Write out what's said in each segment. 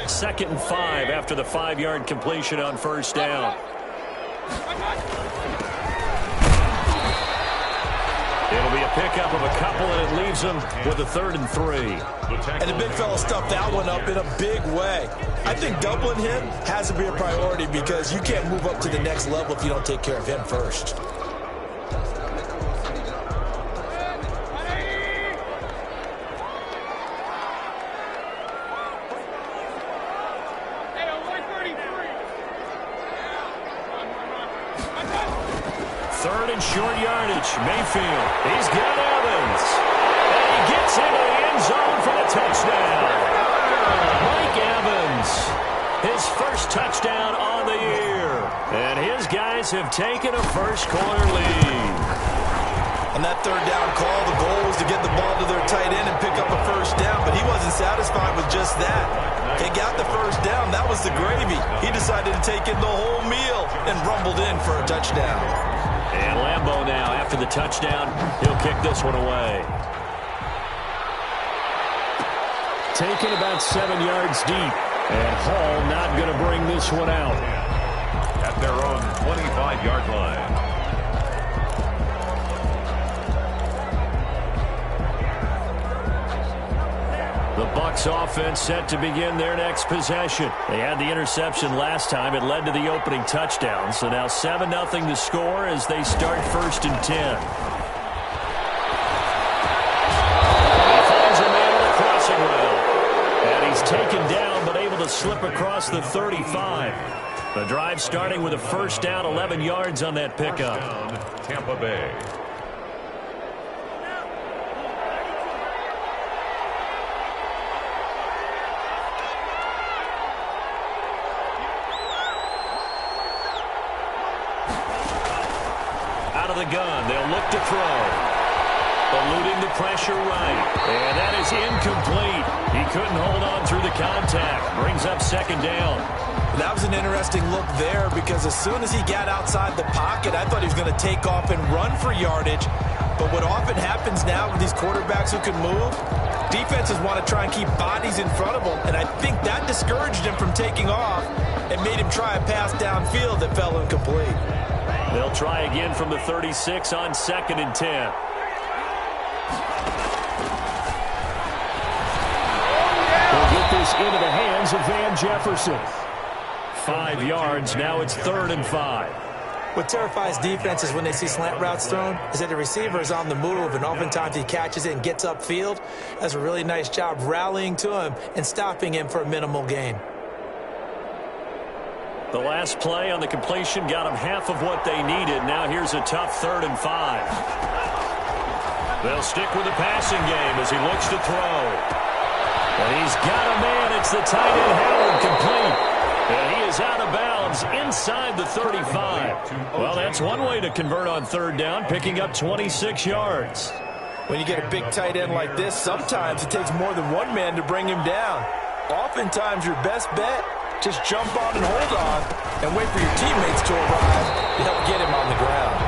2nd and 5 after the 5-yard completion on first down. It'll be a pickup of a couple, and it leaves them with a 3rd and 3. And the big fella stuffed that one up in a big way. I think doubling him has to be a priority because you can't move up to the next level if you don't take care of him first. Short yardage. Mayfield. He's got Evans. And he gets into the end zone for the touchdown. Mike Evans. His first touchdown on the year. And his guys have taken a first-quarter lead. On that 3rd down call, the goal was to get the ball to their tight end and pick up a first down, but he wasn't satisfied with just that. They got the first down. That was the gravy. He decided to take in the whole meal and rumbled in for a touchdown. And Lambeau now, after the touchdown, he'll kick this one away. Taken about 7 yards deep. And Hall not going to bring this one out. At their own 25-yard line. The Bucs offense set to begin their next possession. They had the interception last time. It led to the opening touchdown. So now 7-0 to score as they start 1st and 10. He finds a man on the crossing route. And he's taken down but able to slip across the 35. The drive starting with a first down, 11 yards on that pickup. Tampa Bay. The gun. They'll look to throw. Eluding the pressure right. And that is incomplete. He couldn't hold on through the contact. Brings up 2nd down. That was an interesting look there because as soon as he got outside the pocket, I thought he was going to take off and run for yardage. But what often happens now with these quarterbacks who can move, defenses want to try and keep bodies in front of them. And I think that discouraged him from taking off and made him try a pass downfield that fell incomplete. They'll try again from the 36 on 2nd and 10. They'll get this into the hands of Van Jefferson. 5 yards. Now it's 3rd and 5. What terrifies defenses when they see slant routes thrown is that the receiver is on the move, and oftentimes he catches it and gets upfield. Does a really nice job rallying to him and stopping him for a minimal gain. The last play on the completion got them half of what they needed. Now here's a tough 3rd and 5. They'll stick with the passing game as he looks to throw. And he's got a man. It's the tight end Howard, complete. And he is out of bounds inside the 35. Well, that's one way to convert on 3rd down, picking up 26 yards. When you get a big tight end like this, sometimes it takes more than one man to bring him down. Oftentimes your best bet, just jump on and hold on and wait for your teammates to arrive to help get him on the ground.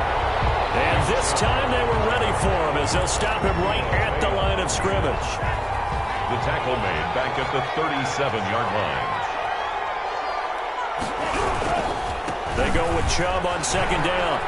And this time they were ready for him as they'll stop him right at the line of scrimmage. The tackle made back at the 37-yard line. They go with Chubb on 2nd down.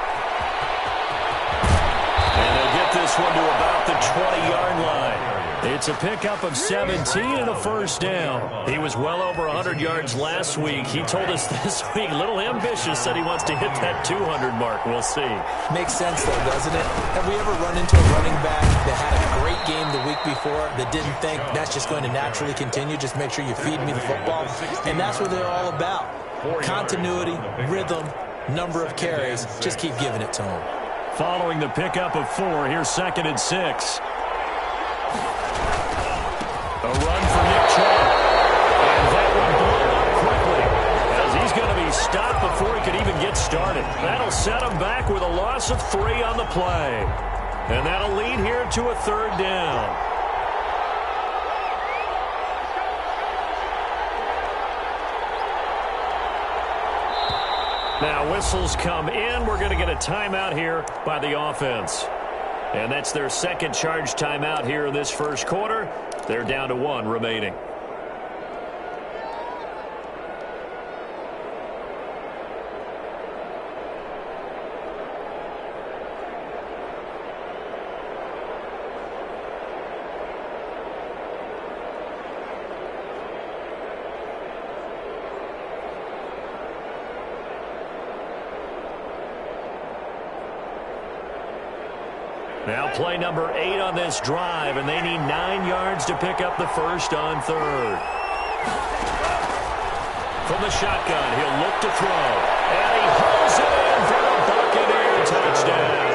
And they'll get this one to about the 20-yard line. It's a pickup of 17 and a first down. He was well over 100 yards last week. He told us this week, a little ambitious, said he wants to hit that 200 mark. We'll see. Makes sense, though, doesn't it? Have we ever run into a running back that had a great game the week before that didn't think that's just going to naturally continue? Just make sure you feed me the football. And that's what they're all about. Continuity, rhythm, number of carries. Just keep giving it to them. Following the pickup of 4, here's 2nd and 6. A run for Nick Chubb. And that one blown up quickly as he's going to be stopped before he could even get started. That'll set him back with a loss of 3 on the play. And that'll lead here to a 3rd down. Now whistles come in. We're going to get a timeout here by the offense. And that's their second charge timeout here in this first quarter. They're down to 1 remaining. Now play number 8 on this drive, and they need 9 yards to pick up the first on third. From the shotgun, he'll look to throw. And he hauls it in for the Buccaneer touchdown.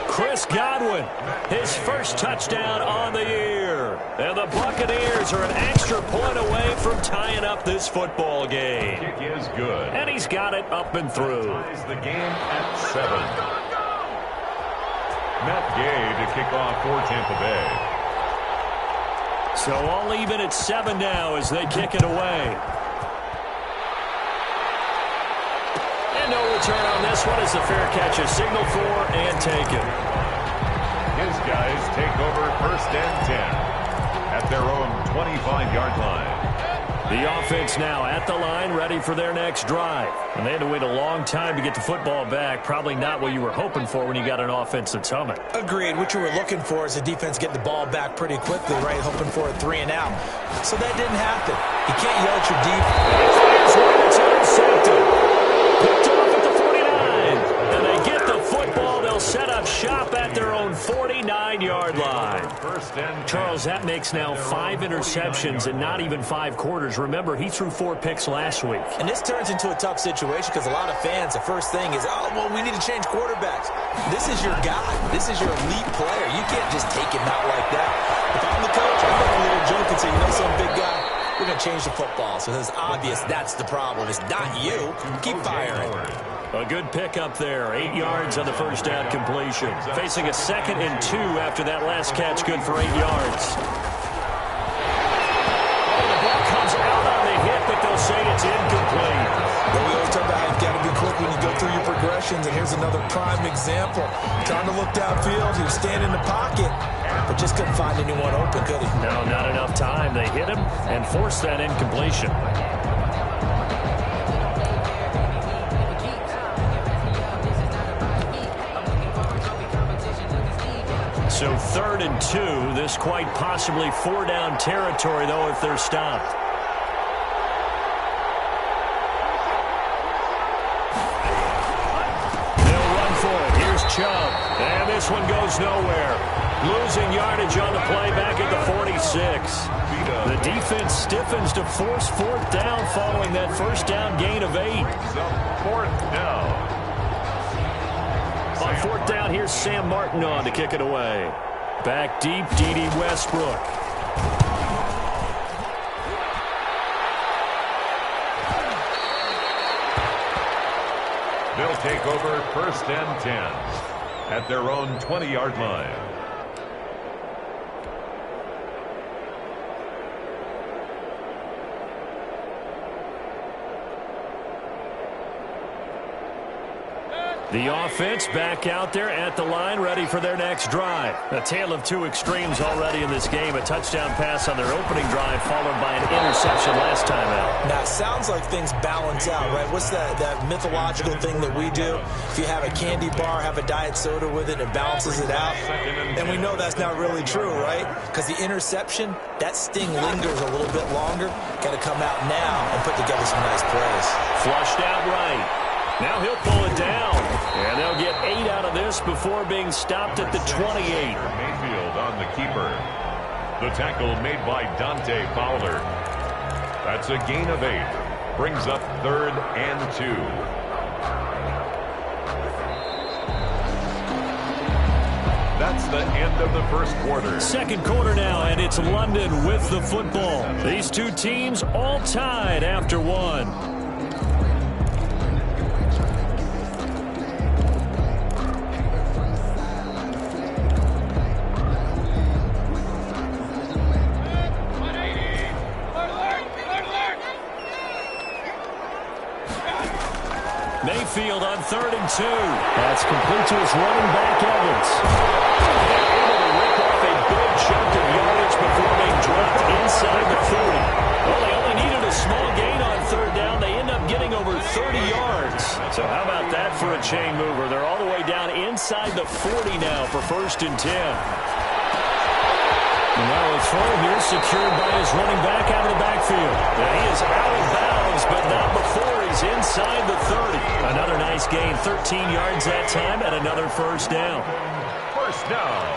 Chris Godwin, his first touchdown on the year. And the Buccaneers are an extra point away from tying up this football game. Kick is good. And he's got it up and through. Ties the game at 7. Matt Gay to kick off for Tampa Bay. So all even at 7 now as they kick it away. No return on this one as the fair catch is signaled for and taken. His guys take over first and 10 at their own 25-yard line. The offense now at the line, ready for their next drive. And they had to wait a long time to get the football back. Probably not what you were hoping for when you got an offense that's humming. Agreed. What you were looking for is the defense getting the ball back pretty quickly, right? Hoping for a 3 and out. So that didn't happen. You can't yell at your defense. It's intercepted. Picked off at the 49. And they get the football. They'll set up shop at their own 49-yard line. Charles, that makes now 5 interceptions in not even 5 quarters. Remember, he threw 4 picks last week. And this turns into a tough situation because a lot of fans, the first thing is, oh, well, we need to change quarterbacks. This is your guy. This is your elite player. You can't just take him out like that. If I'm the coach, I'm going to make a little joke and say, you know, some big guy, we're going to change the football. So it's obvious that's the problem. It's not you. Keep firing. A good pickup there. 8 yards on the first down completion. Facing a 2nd and 2 after that last catch. Good for 8 yards. The ball comes out on the hit, but they'll say it's incomplete. But we always talk about how you've got to be quick when you go through your progressions. And here's another prime example. Trying to look downfield. He was standing in the pocket, but just couldn't find anyone open, could he? No, not enough time. They hit him and forced that incompletion. So 3rd and 2. This quite possibly 4-down territory, though, if they're stopped. They'll run for it. Here's Chubb. And this one goes nowhere. Losing yardage on the play back at the 46. The defense stiffens to force 4th down following that first down gain of 8. 4th down. On 4th down, here's Sam Martin on to kick it away. Back deep, D.D. Westbrook. They'll take over first and 10 at their own 20-yard line. The offense back out there at the line, ready for their next drive. A tale of 2 extremes already in this game. A touchdown pass on their opening drive, followed by an interception last time out. Now, it sounds like things balance out, right? What's that mythological thing that we do? If you have a candy bar, have a diet soda with it, it balances it out. And we know that's not really true, right? Because the interception, that sting lingers a little bit longer. Got to come out now and put together some nice plays. Flushed out right. Now he'll pull it down. And they'll get 8 out of this before being stopped at the 28. Mayfield on the keeper. The tackle made by Dante Fowler. That's a gain of 8. Brings up 3rd and 2. That's the end of the first quarter. Second quarter now, and it's London with the football. These 2 teams all tied after 1. Mayfield on 3rd and 2. That's complete to his running back, Evans. They're able to rip off a big chunk of yardage before being dropped inside the 40. Well, they only needed a small gain on 3rd down. They end up getting over 30 yards. So how about that for a chain mover? They're all the way down inside the 40 now for 1st and 10. And now a throw here secured by his running back out of the backfield. And he is out of bounds, but not before he's inside the 30. Another nice gain, 13 yards that time, and another 1st down. first down.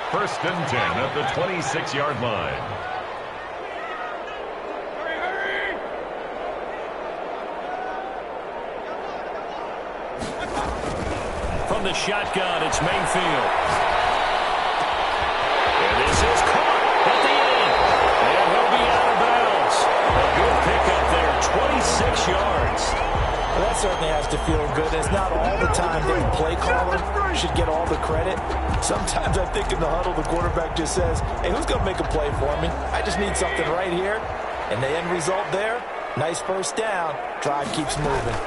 1st and 10 at the 26-yard line. From the shotgun, it's Mayfield. And this is caught at the end. And he'll be out of bounds. A good pickup there, 26 yards. Well, that certainly has to feel good. It's not all the time that the play caller should get all the credit. Sometimes I think in the huddle, the quarterback just says, hey, who's going to make a play for me? I just need something right here. And the end result there, nice first down. Drive keeps moving.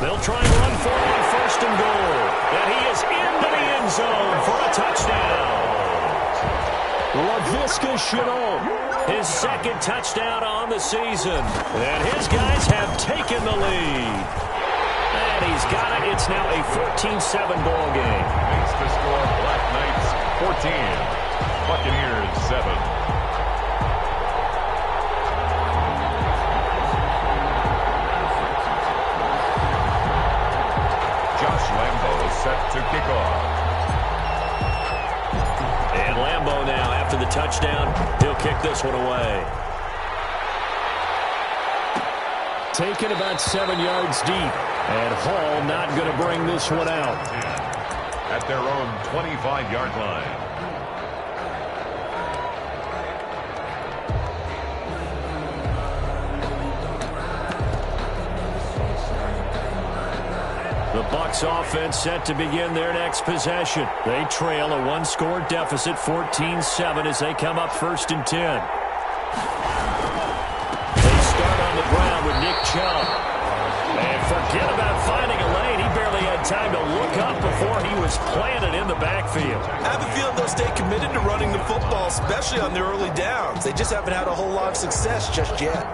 They'll try and run for it on 1st and goal. And he is into the end zone for a touchdown. Laviska Shenault, his 2nd touchdown on the season. And his guys have taken the lead. And he's got it. It's now a 14-7 ball game. Makes the score Black Knights 14. Buccaneers 7. Set to kick off. And Lambeau now, after the touchdown, he'll kick this one away. Taken about 7 yards deep. And Hall not going to bring this one out. At their own 25-yard line. The Bucs offense set to begin their next possession. They trail a one-score deficit, 14-7, as they come up 1st and 10. They start on the ground with Nick Chubb. And forget about finding a lane. He barely had time to look up before he was planted in the backfield. I have a feeling they'll stay committed to running the football, especially on the early downs. They just haven't had a whole lot of success just yet.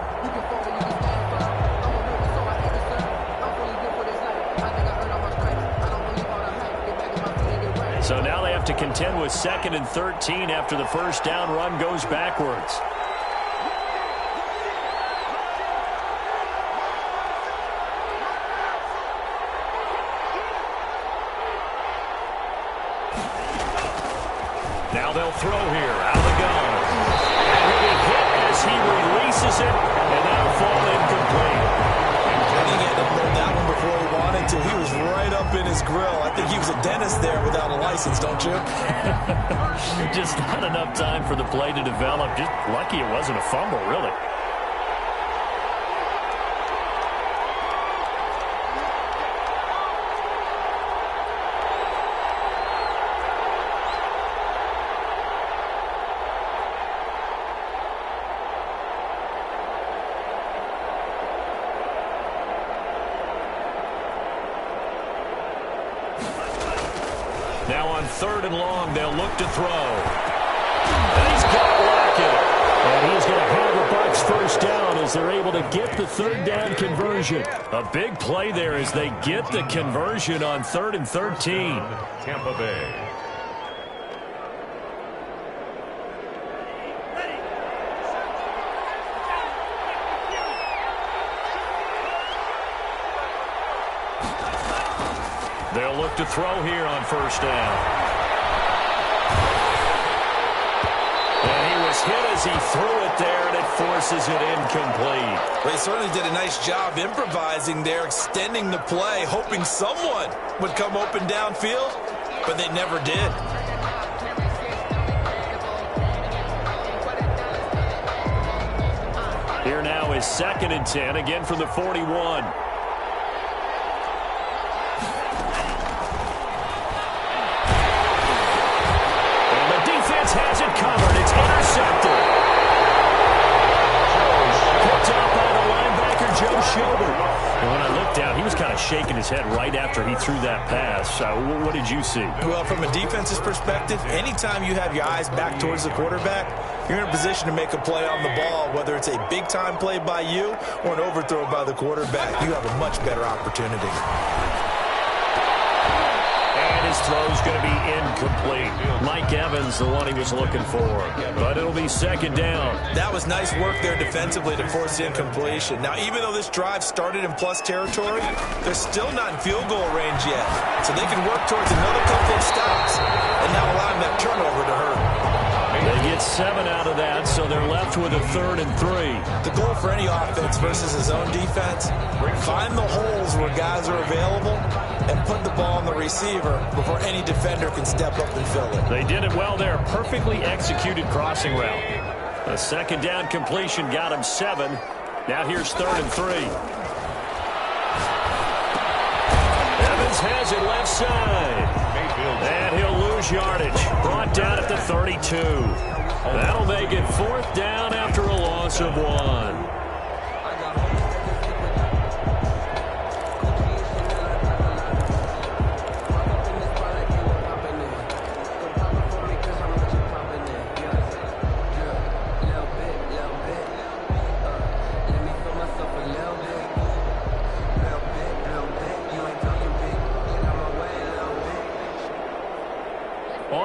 So now they have to contend with 2nd and 13 after the first down run goes backwards. Now they'll throw here out of the gun. And he'll be hit as he releases it, and that'll fall incomplete. I think he had to learn that one before he wanted to. He was right up in his grill. I think he was a dentist there without a license, don't you? Just not enough time for the play to develop. Just lucky it wasn't a fumble, really. Now on 3rd and long, they'll look to throw. And he's got Lockett. And he's going to have the Bucs first down as they're able to get the 3rd down conversion. A big play there as they get the conversion on 3rd and 13. Tampa Bay. They'll look to throw here on 1st down. And he was hit as he threw it there, and it forces it incomplete. They certainly did a nice job improvising there, extending the play, hoping someone would come open downfield, but they never did. Here now is 2nd and 10, again from the 41. Has it covered. It's intercepted. Picked up by the linebacker, Joe Schobert. And when I looked down, he was kind of shaking his head right after he threw that pass. What did you see? Well, from a defense's perspective, anytime you have your eyes back towards the quarterback, you're in a position to make a play on the ball, whether it's a big-time play by you or an overthrow by the quarterback. You have a much better opportunity. And And his throw's going to be incomplete. Mike Evans, the one he was looking for. But it'll be second down. That was nice work there defensively to force the incompletion. Now, even though this drive started in plus territory, they're still not in field goal range yet. So they can work towards another couple of stops and now allowing that turnover to hurt. They get 7 out of that, so they're left with a 3rd and 3. The goal for any offense versus his own defense, find the holes where guys are available and put the ball on the receiver before any defender can step up and fill it. They did it well there. Perfectly executed crossing route. A second down completion got him 7. Now here's 3rd and 3. Evans has it left side. And he'll lose yardage. Brought down at the 32. That'll make it 4th down after a loss of 1.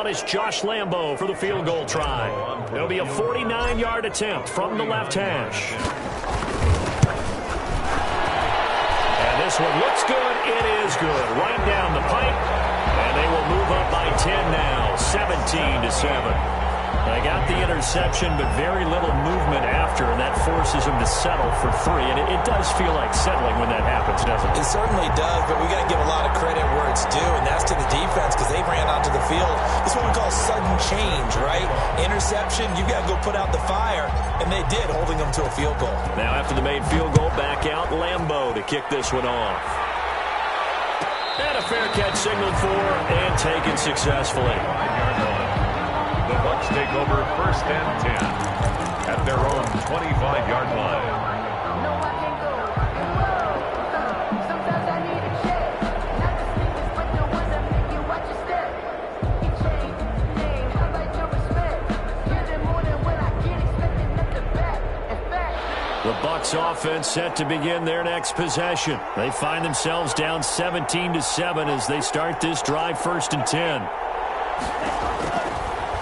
Is Josh Lambo for the field goal try. It'll be a 49-yard attempt from the left hash. And this one looks good. It is good. Right down the pipe. And they will move up by 10 now, 17-7. They got the interception, but very little movement after, and that forces them to settle for 3. And it does feel like settling when that happens, doesn't it? It certainly does, but we got to give a lot of credit where it's due, and that's to the defense because they ran onto the field. This is what we call sudden change, right? Interception, you got to go put out the fire, and they did, holding them to a field goal. Now after the made field goal, back out Lambo to kick this one off. And a fair catch signaled for and taken successfully. The Bucs take over 1st and 10 at their own 25-yard line. The Bucs offense set to begin their next possession. They find themselves down 17-7 as they start this drive 1st and 10.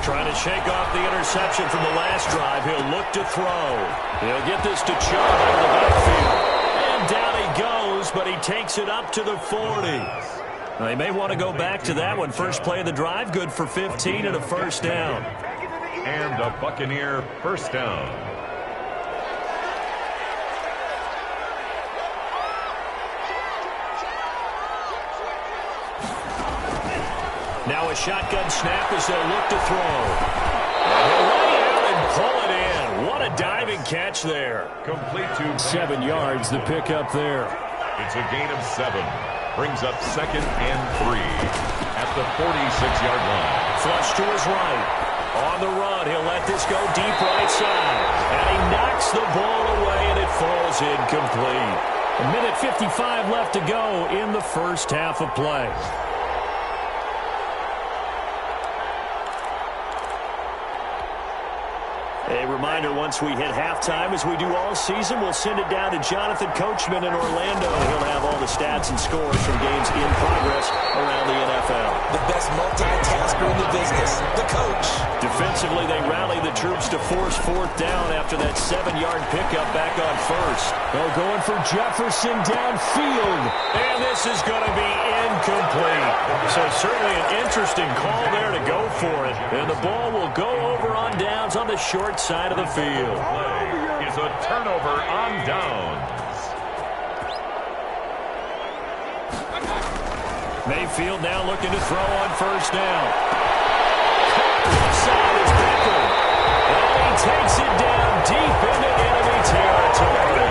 Trying to shake off the interception from the last drive. He'll look to throw. He'll get this to Chubb out of the backfield. And down he goes, but he takes it up to the 40. Now, they may want to go back to that one. First play of the drive, good for 15 and a 1st down. And a Buccaneer 1st down. Now a shotgun snap as they'll look to throw. And he'll lay out and pull it in. What a diving catch there. Complete to 7 yards, the pickup there. It's a gain of 7. Brings up 2nd and 3 at the 46-yard line. Flush to his right. On the run, he'll let this go deep right side. And he knocks the ball away, and it falls incomplete. 1:55 left to go in the first half of play. A reminder, once we hit halftime, as we do all season, we'll send it down to Jonathan Coachman in Orlando. He'll have all the stats and scores from games in progress around the NFL. The best multitasker in the business, the coach. Defensively, they rally the troops to force 4th down after that 7-yard pickup back on 1st. They're going for Jefferson downfield. And this is going to be incomplete. So certainly an interesting call there to go for it. And the ball will go over on downs on the short side of the field. Play is a turnover on downs. Mayfield now looking to throw on 1st down. Left side is Becker. And he takes it down deep into enemy territory.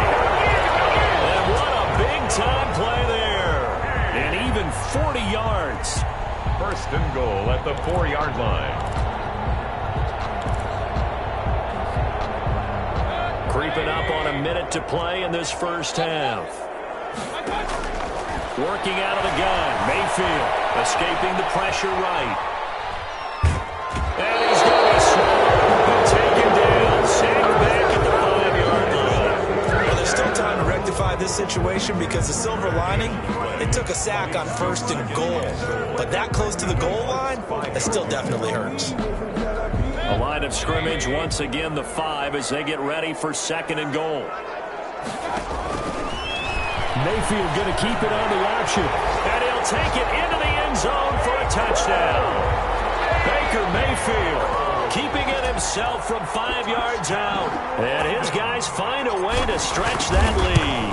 And what a big-time play there. And even 40 yards. 1st and goal at the 4-yard line. Creeping up on a minute to play in this first half. Working out of the gun. Mayfield escaping the pressure right. And he's going to be swallowed. Taken down. Sacked back at the 5-yard line. Well, there's still time to rectify this situation because the silver lining, it took a sack on 1st and goal. But that close to the goal line, it still definitely hurts. A line of scrimmage, once again the 5 as they get ready for 2nd and goal. Mayfield going to keep it on the option. And he'll take it into the end zone for a touchdown. Baker Mayfield keeping it himself from 5 yards out. And his guys find a way to stretch that lead.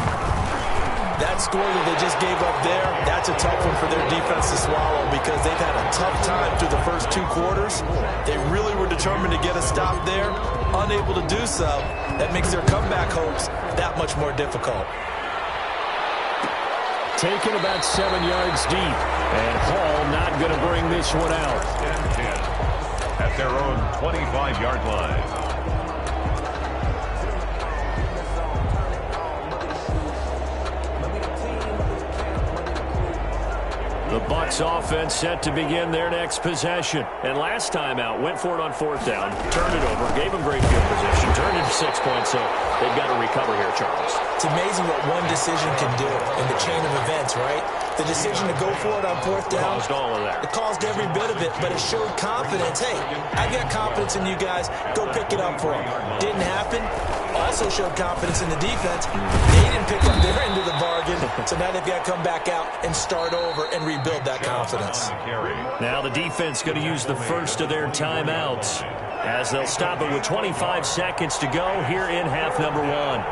That score that they just gave up there, that's a tough one for their defense to swallow because they've had a tough time through the first 2 quarters. They really were determined to get a stop there, unable to do so. That makes their comeback hopes that much more difficult. Taken about 7 yards deep, and Hall not going to bring this one out. 10-10 at their own 25-yard line. The Bucs offense set to begin their next possession. And last time out, went for it on 4th down, turned it over, gave them great field position, turned it to 6 points, so they've got to recover here, Charles. It's amazing what one decision can do in the chain of events, right? The decision to go for it on 4th down. Caused all of that. It caused every bit of it, but it showed confidence. Hey, I've got confidence in you guys. Go pick it up for them. Didn't happen. Also showed confidence in the defense. They didn't pick up their end of the bargain, so now they've got to come back out and start over and rebuild that confidence. Now the defense going to use the first of their timeouts as they'll stop it with 25 seconds to go here in half number 1.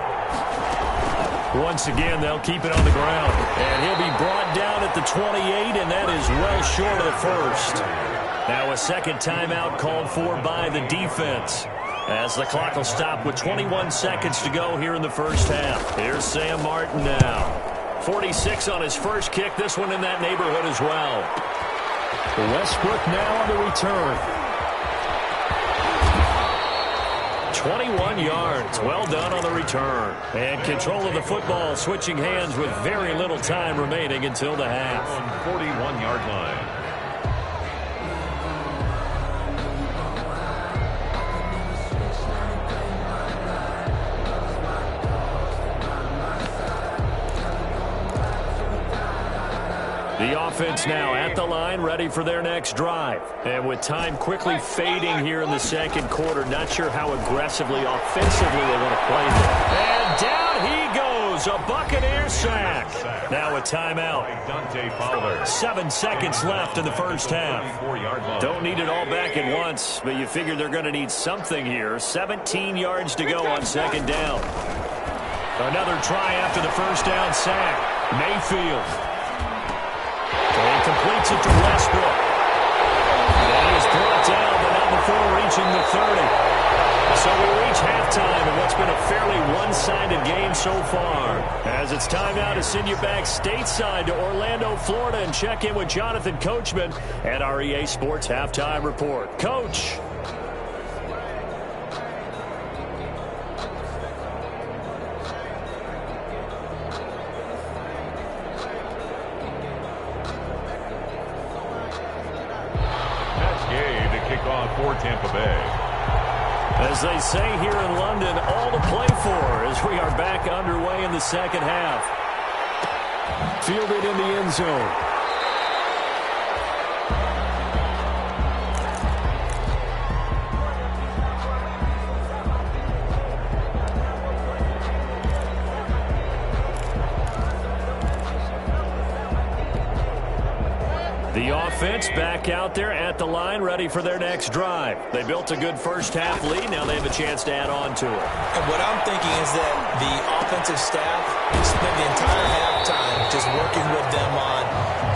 Once again, they'll keep it on the ground. And he'll be brought down at the 28, and that is well short of the first. Now a second timeout called for by the defense, as the clock will stop with 21 seconds to go here in the first half. Here's Sam Martin now. 46 on his first kick. This one in that neighborhood as well. Westbrook now on the return. 21 yards. Well done on the return. And control of the football switching hands with very little time remaining until the half. 41-yard line. The offense now at the line, ready for their next drive. And with time quickly fading here in the second quarter, not sure how aggressively, offensively they want to play there. And down he goes, a Buccaneer sack. Now a timeout. 7 seconds left in the first half. Don't need it all back at once, but you figure they're going to need something here. 17 yards to go on 2nd down. Another try after the first down sack. Mayfield. And completes it to Westbrook. And he is brought down, but not before reaching the 30. So we reach halftime in what's been a fairly one-sided game so far. As it's time now to send you back stateside to Orlando, Florida, and check in with Jonathan Coachman at our EA Sports Halftime Report. Coach. For Tampa Bay. As they say here in London, all to play for as we are back underway in the second half. Fielded in the end zone. The offense back out there at the line, ready for their next drive. They built a good first half lead. Now they have a chance to add on to it. And what I'm thinking is that the offensive staff spent the entire halftime just working with them on,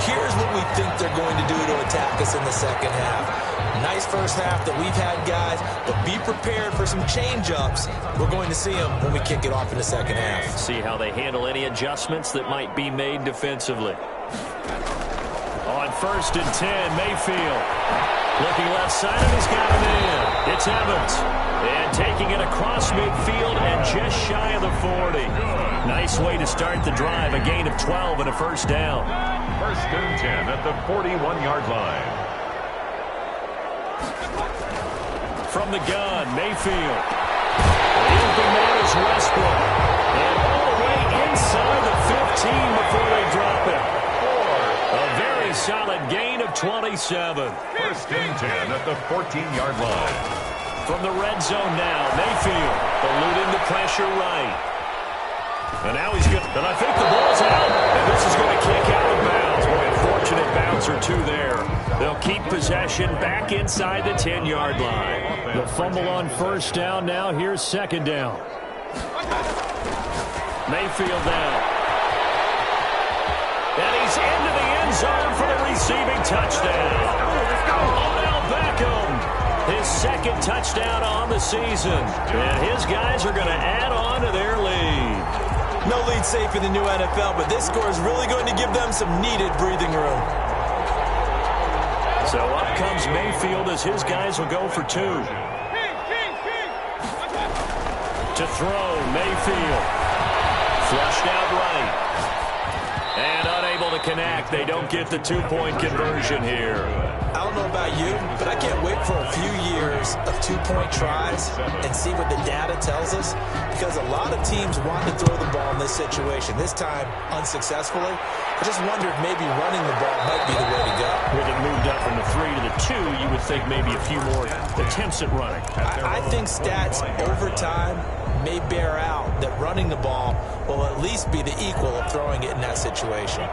here's what we think they're going to do to attack us in the second half. Nice first half that we've had, guys, but be prepared for some change-ups. We're going to see them when we kick it off in the second half. See how they handle any adjustments that might be made defensively. On 1st and 10, Mayfield. Looking left side, and he's got him in. It's Evans. And taking it across midfield and just shy of the 40. Nice way to start the drive. A gain of 12 and a first down. 1st and 10 at the 41-yard line. From the gun, Mayfield. The open man is Westbrook. And all the way inside 27. First and 10 at the 14-yard line. From the red zone now, Mayfield eluding the pressure right. And now he's good. And I think the ball's out. And this is going to kick out of bounds. Boy, a fortunate bounce or two there. They'll keep possession back inside the 10-yard line. The fumble on first down now. Here's second down. Mayfield now. And he's into the end zone for the receiving touchdown. Odell Beckham, his second touchdown on the season. And his guys are going to add on to their lead. No lead safe in the new NFL, but this score is really going to give them some needed breathing room. So up comes Mayfield as his guys will go for two. To throw, Mayfield. Flushed out right. And unable to connect. They don't get the two-point conversion here. I don't know about you, but I can't wait for a few years of two-point tries and see what the data tells us, because a lot of teams want to throw the ball in this situation. This time, unsuccessfully. I just wonder if maybe running the ball might be the way to go. With it moved up from the 3 to the 2, you would think maybe a few more attempts at running. I think stats over time may bear out that running the ball will at least be the equal of throwing it in that situation.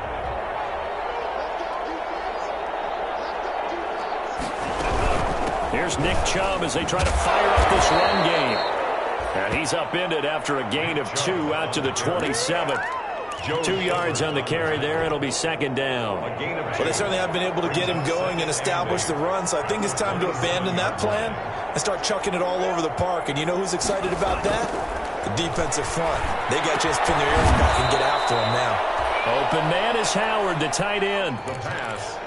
Here's Nick Chubb as they try to fire up this run game. And he's upended after a gain of 2 out to the 27. 2 yards on the carry there. It'll be second down. Well, they certainly have been able to get him going and establish the run, so I think it's time to abandon that plan and start chucking it all over the park. And you know who's excited about that? The defensive front. They got to just pin their ears back and get after him now. Open man is Howard, the tight end.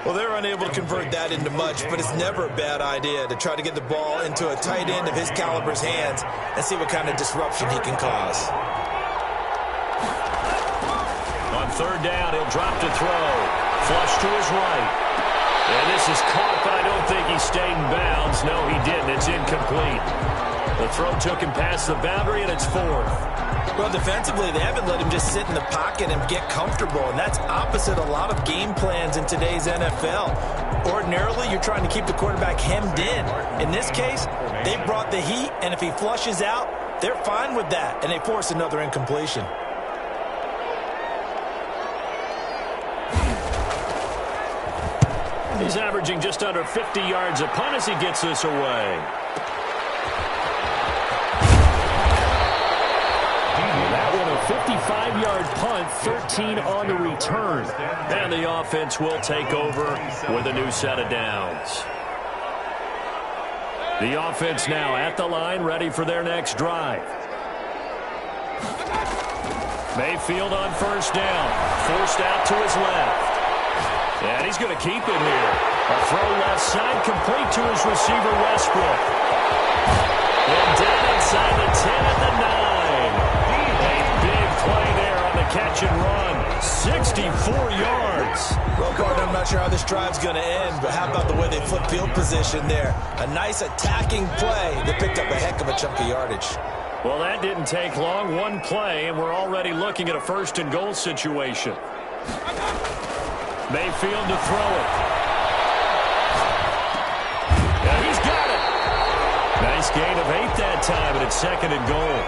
Well, they're unable to convert that into much, but it's never a bad idea to try to get the ball into a tight end of his caliber's hands and see what kind of disruption he can cause. On third down, he'll drop to throw. Flush to his right. And this is caught, but I don't think he stayed in bounds. No, he didn't. It's incomplete. The throw took him past the boundary, and it's fourth. Well, defensively, they haven't let him just sit in the pocket and get comfortable, and that's opposite a lot of game plans in today's NFL. Ordinarily, you're trying to keep the quarterback hemmed in. In this case, they brought the heat, and if he flushes out, they're fine with that, and they force another incompletion. He's averaging just under 50 yards a punt as he gets this away. That one a 55-yard punt, 13 on the return. And the offense will take over with a new set of downs. The offense now at the line, ready for their next drive. Mayfield on first down, forced out to his left. And he's going to keep it here. A throw left side, complete to his receiver, Westbrook. And down inside the 10 at the 9. A big play there on the catch and run. 64 yards. Well, Gardner, I'm not sure how this drive's going to end, but how about the way they flip field position there? A nice attacking play that picked up a heck of a chunk of yardage. Well, that didn't take long. One play, and we're already looking at a first and goal situation. Mayfield to throw it. And he's got it. Nice gain of 8 that time, and it's second and goal.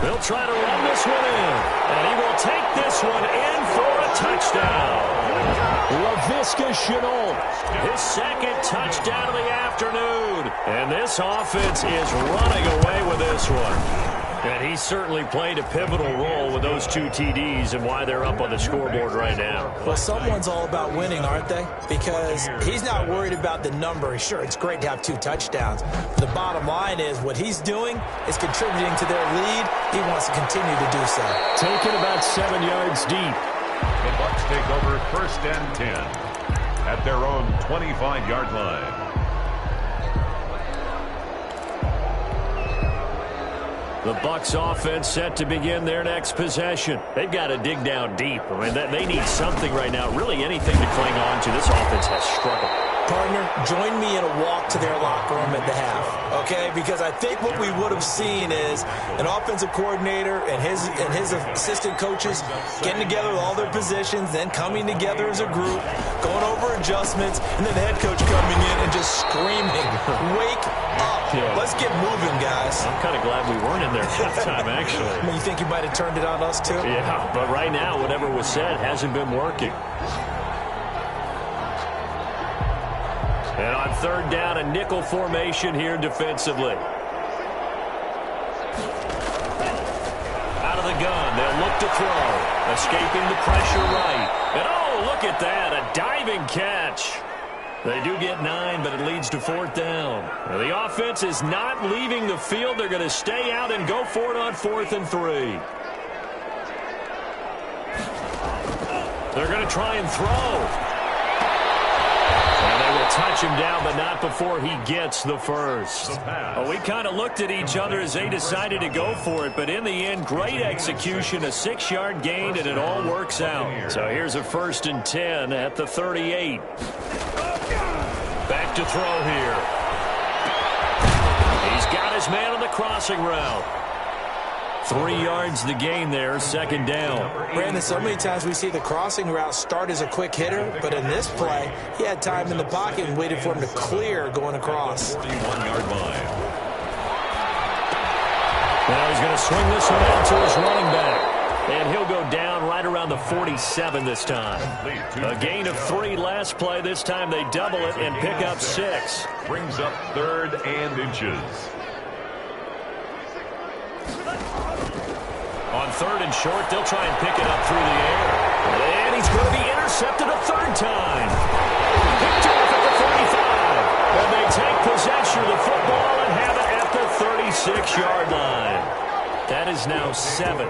They'll try to run this one in. And he will take this one in for a touchdown. Laviska Shenault, his second touchdown of the afternoon. And this offense is running away with this one. And he certainly played a pivotal role with those 2 TDs and why they're up on the scoreboard right now. Well, someone's all about winning, aren't they? Because he's not worried about the number. Sure, it's great to have 2 touchdowns. The bottom line is what he's doing is contributing to their lead. He wants to continue to do so. Taking about 7 yards deep. The Bucs take over first and 10 at their own 25-yard line. The Bucs offense set to begin their next possession. They've got to dig down deep. I mean, they need something right now, really anything to cling on to. This offense has struggled. partner, join me in a walk to their locker room at the half, okay? Because I think what we would have seen is an offensive coordinator and his assistant coaches getting together with all their positions, then coming together as a group, going over adjustments, and then the head coach coming in and just screaming, "Wake up. Let's get moving, guys." I'm kind of glad we weren't in there halftime, actually. I mean, you think you might have turned it on us, too? Yeah, but right now, whatever was said hasn't been working. And on third down, a nickel formation here defensively. Out of the gun, they'll look to throw. Escaping the pressure right. And oh, look at that, a diving catch. They do get 9, but it leads to fourth down. Now, the offense is not leaving the field. They're going to stay out and go for it on 4th and 3. They're going to try and throw. And they will touch him down, but not before he gets the first. Well, we kind of looked at each other as they decided to go for it, but in the end, great execution, a 6-yard gain, and it all works out. So here's a 1st and 10 at the 38. Back to throw here. He's got his man on the crossing route. 3 yards the gain there, 2nd down. Brandon, so many times we see the crossing route start as a quick hitter, but in this play, he had time in the pocket and waited for him to clear going across. 41-yard line. Now he's going to swing this one out to his running back. And he'll go down right around the 47 this time. A gain of 3 last play. This time they double it and pick up 6. Brings up 3rd and inches. On 3rd and short, they'll try and pick it up through the air. And he's going to be intercepted a 3rd time. Picked off at the 35. And they take possession of the football and have it at the 36-yard line. That is now 7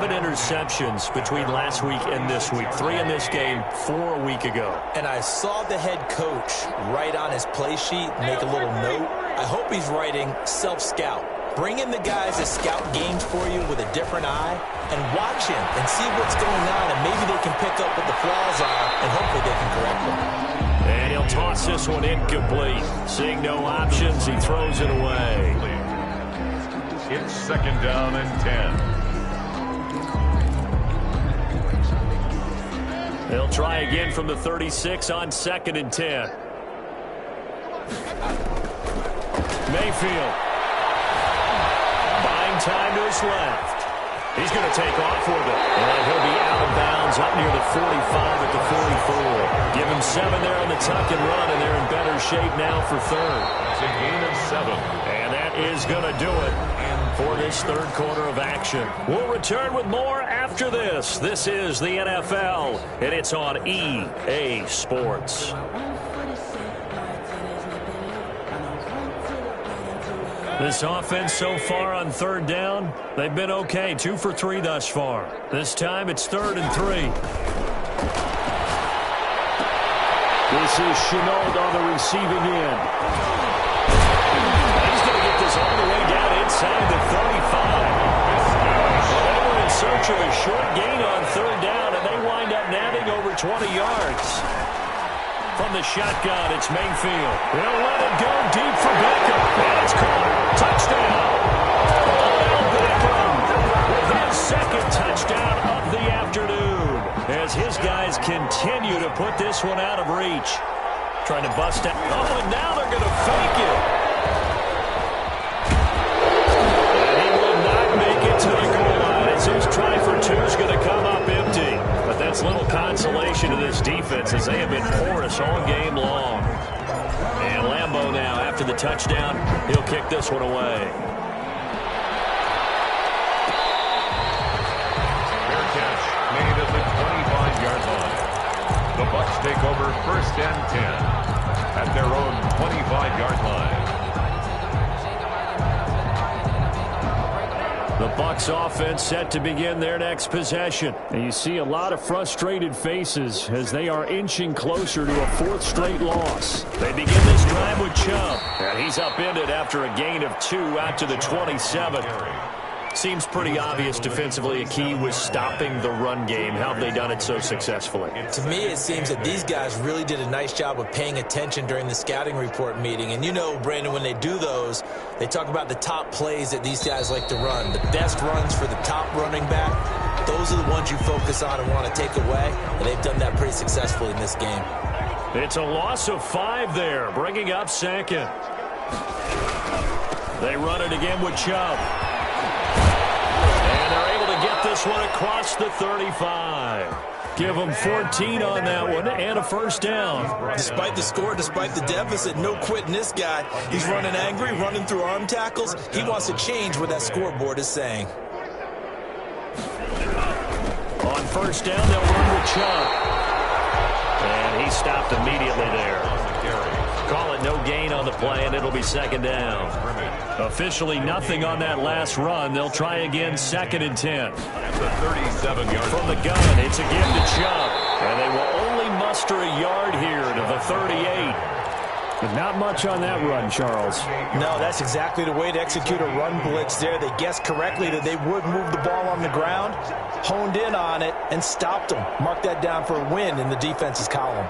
interceptions between last week and this week. 3 in this game, 4 a week ago. And I saw the head coach write on his play sheet, make a little note. I hope he's writing self-scout. Bring in the guys that scout games for you with a different eye and watch him and see what's going on, and maybe they can pick up what the flaws are, and hopefully they can correct them. And he'll toss this one incomplete. Seeing no options, he throws it away. It's 2nd down and 10. They'll try again from the 36 on 2nd and 10. Mayfield. Buying time to his left. He's going to take off with it. And he'll be out of bounds up near the 45 at the 44. Give him 7 there on the tuck and run, and they're in better shape now for 3rd. It's a gain of 7. And that is going to do it for this 3rd quarter of action. We'll return with more after this. This is the NFL, and it's on EA Sports. This offense so far on 3rd down, they've been okay. 2 for 3 thus far. This time it's 3rd and 3. This is Chenault on the receiving end. He's going to get this all the way down inside the 35. They were in search of a short gain on 3rd down, and they wind up nabbing over 20 yards. From the shotgun, it's Mayfield. They'll let it go deep for Beckham. And it's caught. Touchdown. Odell Beckham with his 2nd touchdown of the afternoon, as his guys continue to put this one out of reach. Trying to bust out. Oh, and now they're going to fake it. And he will not make it to the goal line, as his try for 2 is going to come up empty. But that's little consolation to this defense, as they have been porous all game long. And Lambeau now, after the touchdown, he'll kick this one away. Fair catch made at the 25-yard line. The Bucs take over 1st and 10 at their own 25-yard line. The Bucs offense set to begin their next possession. And you see a lot of frustrated faces as they are inching closer to a 4th straight loss. They begin this drive with Chubb. And he's upended after a gain of 2 out to the 27. Seems pretty obvious defensively a key was stopping the run game. How have they done it so successfully? To me, it seems that these guys really did a nice job of paying attention during the scouting report meeting. And you know, Brandon, when they do those, they talk about the top plays that these guys like to run. The best runs for the top running back, those are the ones you focus on and want to take away. And they've done that pretty successfully in this game. It's a loss of 5 there, bringing up second. They run it again with Chubb. And they're able to get this one across the 35. Give them 14 on that one and a first down. Despite the score, despite the deficit, no quitting this guy. He's running angry, running through arm tackles. He wants to change what that scoreboard is saying. On first down, they'll run with Chubb. And he stopped immediately there. Call it no gain on the play, and it'll be second down. Officially nothing on that last run. They'll try again, second and 10. At the 37-yard from the gun, it's again to Chubb. And they will only muster a yard here to the 38. But not much on that run, Charles. No, that's exactly the way to execute a run blitz there. They guessed correctly that they would move the ball on the ground, honed in on it, and stopped them. Mark that down for a win in the defense's column.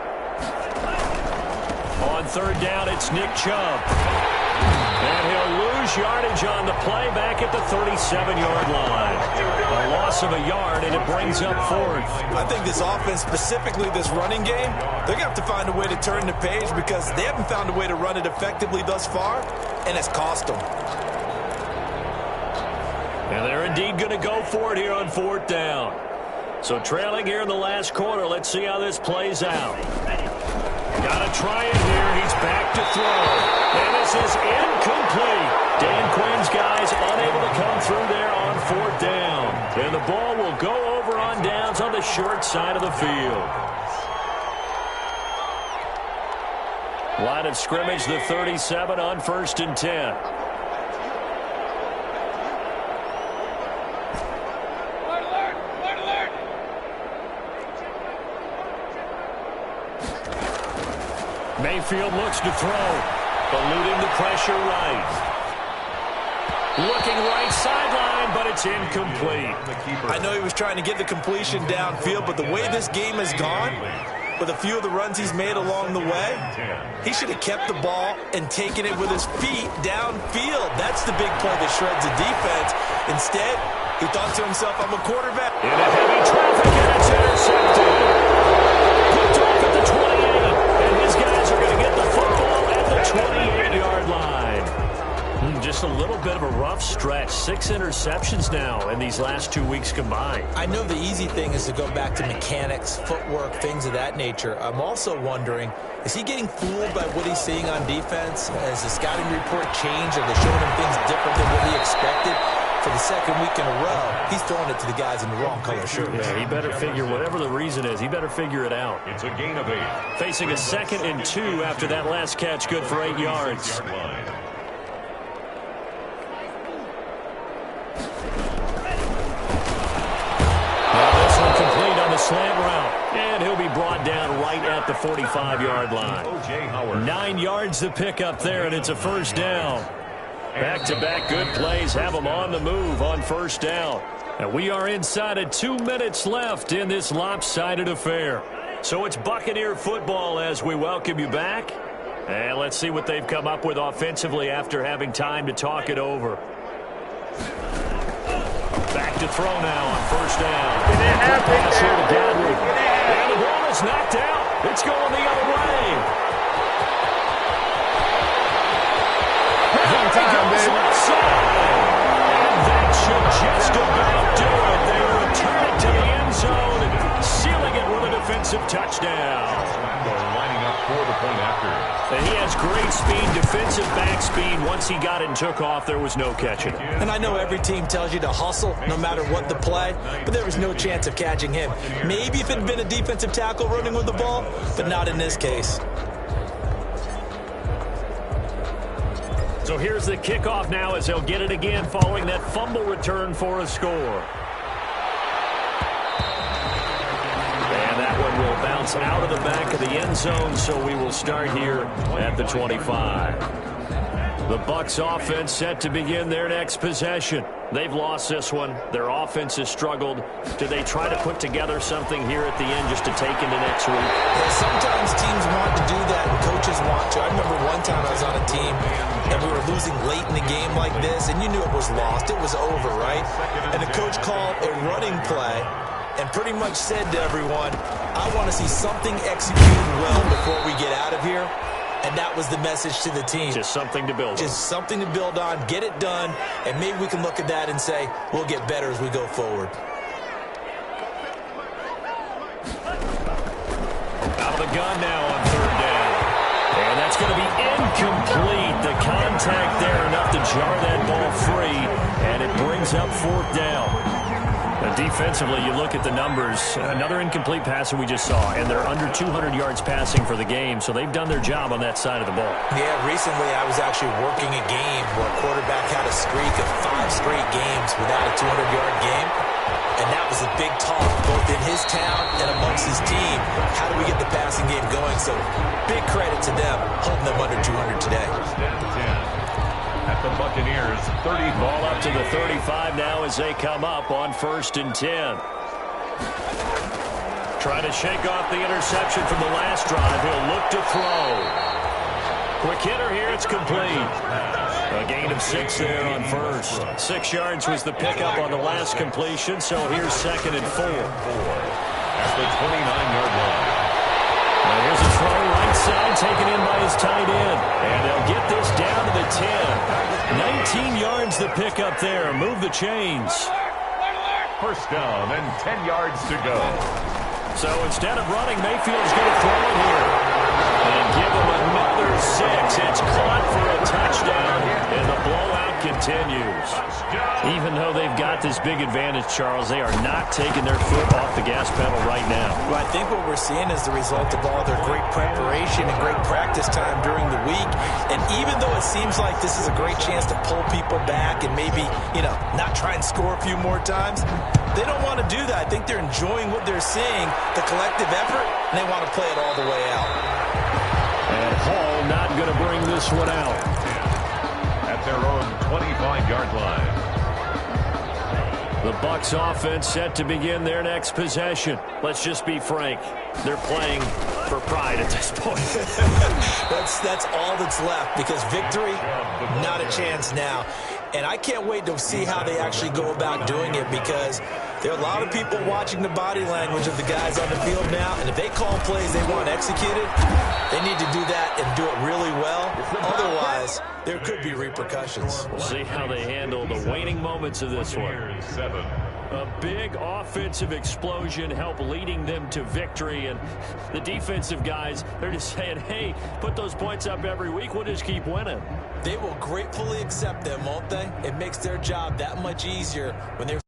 On third down, it's Nick Chubb. And he'll lose yardage on the play back at the 37-yard line. A loss of a yard, and it brings up fourth. I think this offense, specifically this running game, they're going to have to find a way to turn the page because they haven't found a way to run it effectively thus far, and it's cost them. And they're indeed going to go for it here on fourth down. So trailing here in the last quarter, let's see how this plays out. Got to try it here. He's back to throw. And this is incomplete. Dan Quinn's guys unable to come through there on fourth down. And the ball will go over on downs on the short side of the field. Line of scrimmage, the 37 on first and 10. Mayfield looks to throw, eluding the pressure right. Looking right sideline, but it's incomplete. I know he was trying to get the completion downfield, but the way this game has gone, with a few of the runs he's made along the way, he should have kept the ball and taken it with his feet downfield. That's the big play that shreds the defense. Instead, he thought to himself, I'm a quarterback. In a heavy traffic, and it's intercepted. Picked off at the 28, and his guys are going to get the football at the 28-yard line. Just a little bit of a rough stretch. 6 interceptions now in these last 2 weeks combined. I know the easy thing is to go back to mechanics, footwork, things of that nature. I'm also wondering, is he getting fooled by what he's seeing on defense? Has the scouting report changed? Are they showing him things different than what he expected? For the second week in a row, he's throwing it to the guys in the wrong color shirt. Yeah, he better figure, whatever the reason is, he better figure it out. It's a gain of 8. Facing a 2nd and 2 after that last catch, good for 8 yards. Complete on the slant route, and he'll be brought down right at the 45-yard line. 9 yards to pick up there, and it's a first down. Back-to-back good plays have them on the move on first down. And we are inside of 2 minutes left in this lopsided affair. So it's Buccaneer football as we welcome you back. And let's see what they've come up with offensively after having time to talk it over. Back to throw now on first down. Pass here to Gadley. And the ball is knocked out. It's going the other way. And he goes left side. And that should just about do it. They return it to the end zone, sealing it with a defensive touchdown. Lining up for the point after. And he has great speed, defensive back speed. Once he got it and took off, there was no catching him. And I know every team tells you to hustle no matter what the play, but there was no chance of catching him. Maybe if it had been a defensive tackle running with the ball, but not in this case. So here's the kickoff now as they'll get it again following that fumble return for a score. And that one will bounce out of the back of the end zone, so we will start here at the 25. The Bucs offense set to begin their next possession. They've lost this one. Their offense has struggled. Do they try to put together something here at the end just to take into next week? Yeah, sometimes teams want to do that and coaches want to. I remember one time I was on a team and we were losing late in the game like this, and you knew it was lost. It was over, right? And the coach called a running play and pretty much said to everyone, I want to see something executed well before we get out of here. And that was the message to the team. Just something to build on. Just something to build on, get it done, and maybe we can look at that and say, we'll get better as we go forward. Out of the gun now on third down. And that's going to be incomplete. The contact there enough to jar that ball free, and it brings up fourth down. Defensively, you look at the numbers. Another incomplete pass that we just saw, and they're under 200 yards passing for the game, so they've done their job on that side of the ball. Yeah, recently I was actually working a game where a quarterback had a streak of 5 straight games without a 200-yard game, and that was a big talk both in his town and amongst his team. How do we get the passing game going? So big credit to them holding them under 200 today. At the Buccaneers, 30. Ball up to the 35 now as they come up on 1st and 10. Trying to shake off the interception from the last drive. He'll look to throw. Quick hitter here. It's complete. A gain of 6 there on first. 6 yards was the pickup on the last completion, so here's 2nd and 4. At the 29-yard line. Now here's a throw right side taken in by his tight end. And they'll get this down to the 10. 19 yards the pickup there. Move the chains. First down and 10 yards to go. So instead of running, Mayfield's going to throw it here. And give him another 6. It's caught for a touchdown. And the blowout continues. Even though they've got this big advantage, Charles, they are not taking their foot off the gas pedal right now. Well, I think what we're seeing is the result of all their great preparation and great practice time during the week. And even though it seems like this is a great chance to pull people back and maybe, not try and score a few more times, they don't want to do that. I think they're enjoying what they're seeing, the collective effort, and they want to play it all the way out. And Hall not going to bring this one out. At their own 25-yard line. The Bucs offense set to begin their next possession. Let's just be frank. They're playing for pride at this point. That's all that's left, because victory, not a chance now. And I can't wait to see how they actually go about doing it, because there are a lot of people watching the body language of the guys on the field now, and if they call plays they want executed, they need to do that and do it really well. Otherwise, there could be repercussions. We'll see how they handle the waning moments of this one. A big offensive explosion helped leading them to victory, and the defensive guys, they're just saying, hey, put those points up every week, we'll just keep winning. They will gratefully accept them, won't they? It makes their job that much easier when they're